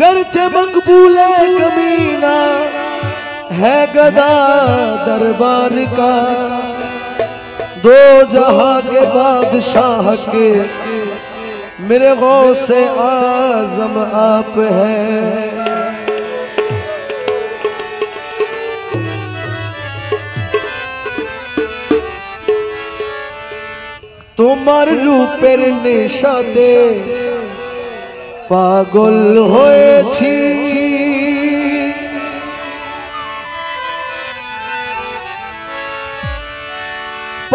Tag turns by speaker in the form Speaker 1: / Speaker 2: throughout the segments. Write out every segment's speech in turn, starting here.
Speaker 1: गर्चे मकबूल कमीना है गदा दरबार का, दो जहां के बादशाह के मेरे गौसे आजम आप है। তোমার রূপের নেশাতে পাগল হয়েছি,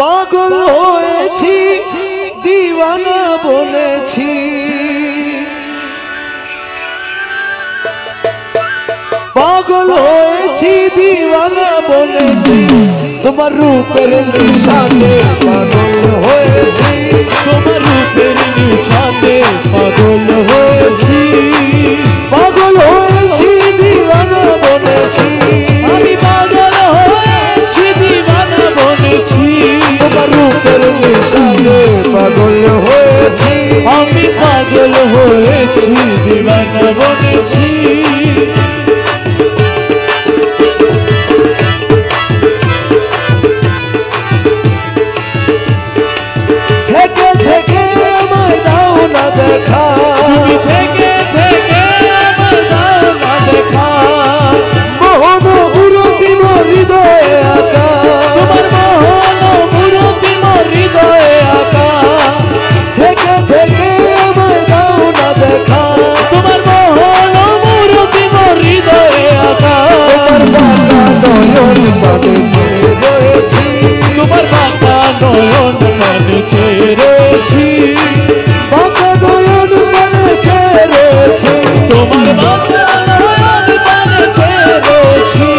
Speaker 1: পাগল হয়েছি দিওয়ানা বলেছি, পাগল হয়েছি দিওয়ানা বলেছি, তোমার রূপের নেশাতে পাগল হয়েছি,
Speaker 2: তোমার রূপের নেশাতে পাগল হয়েছি,
Speaker 1: পাগল হয়েছি দিওয়ানা বলেছি,
Speaker 2: আমি পাগল হয়েছি দিওয়ানা বলেছি,
Speaker 1: তোমার রূপের নেশাতে পাগল হয়েছি,
Speaker 2: আমি পাগল হয়েছি দিওয়ানা বলেছি।
Speaker 1: থেকে থেকে আমায় দাও না দেখা,
Speaker 2: তুমি থেকে থেকে আমার দাও না দেখা,
Speaker 1: মোহন মূরতি মোর হৃদয়ে আঁকা,
Speaker 2: তোমার মোহন মূরতি মোর হৃদয়ে আঁকা,
Speaker 1: থেকে থেকে আমায় দাও না দেখা,
Speaker 2: তোমার মোহন মূরতি মোর হৃদয়ে আঁকা,
Speaker 1: তোমার বাঁকা নয়ন মানে চেয়ে রয়েছি,
Speaker 2: তোমার বাঁকা নয়ন মানে চেয়ে রয়েছি,
Speaker 1: বাঁকা নয়ন মানে চেয়ে রয়েছি,
Speaker 2: তোমার বাঁকা নয়ন মানে চেয়ে রয়েছি,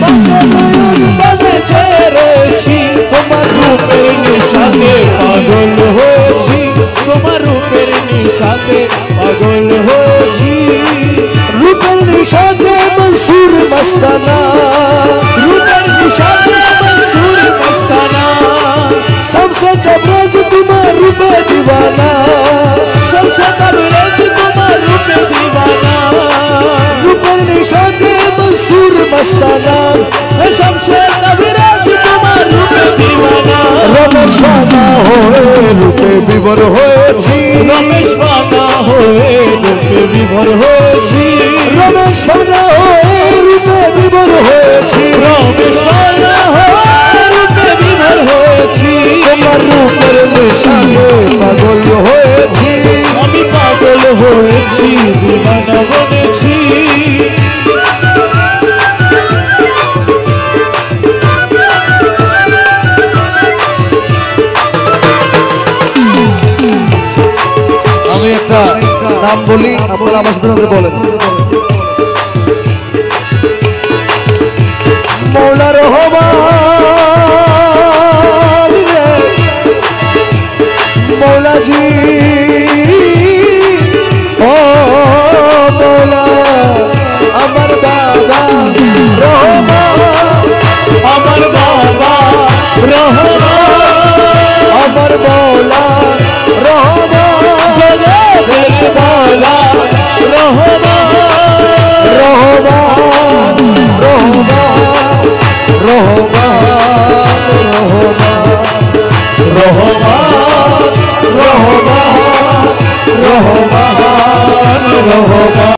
Speaker 1: বাঁকা নয়ন
Speaker 2: মানে চেয়ে রয়েছি, তোমার রূপের নেশাতে পাগল হয়েছি, তোমার রূপের নেশাতে পাগল হয়েছি,
Speaker 1: রূপের নিশাতে মনসুর মস্তানা,
Speaker 2: রূপের নেশাতে মনসুর মস্তানা,
Speaker 1: सबसे तबरेज तुम्हार रूपे दीवाना,
Speaker 2: सबसे तबरेज तुम्हार रूपे दीवाना,
Speaker 1: रूपर निशाते मंसूर मस्ताना,
Speaker 2: सबसे तबरेज तुम्हार रूपे दीवाना,
Speaker 1: रमेश वाना होए रूपे विभोर होएছি,
Speaker 2: रमेश वाना होए रूपे विभोर होएছি,
Speaker 1: रमेश वाना होए रूपे विभोर होएছি,
Speaker 2: रमेश वाना होए रूपे विभोर होएছি,
Speaker 1: তোমার রূপের নেশাতে পাগল হয়েছি,
Speaker 2: আমি পাগল হয়েছি দিওয়ানা বনেছি।
Speaker 1: আমি একটা নাম বলি, আপনারা আমার সাথে বলেন। মৌলা রহমান রে মৌলাজি, ও মৌলা আমার বাবা রহমান,
Speaker 2: আমার বাবা রহমান,
Speaker 1: আমার মৌলা রহমান,
Speaker 2: জগতের মৌলা রহমান,
Speaker 1: রহমান রহমান রহমান রহমান রহমান রহমান রহমান রহমান।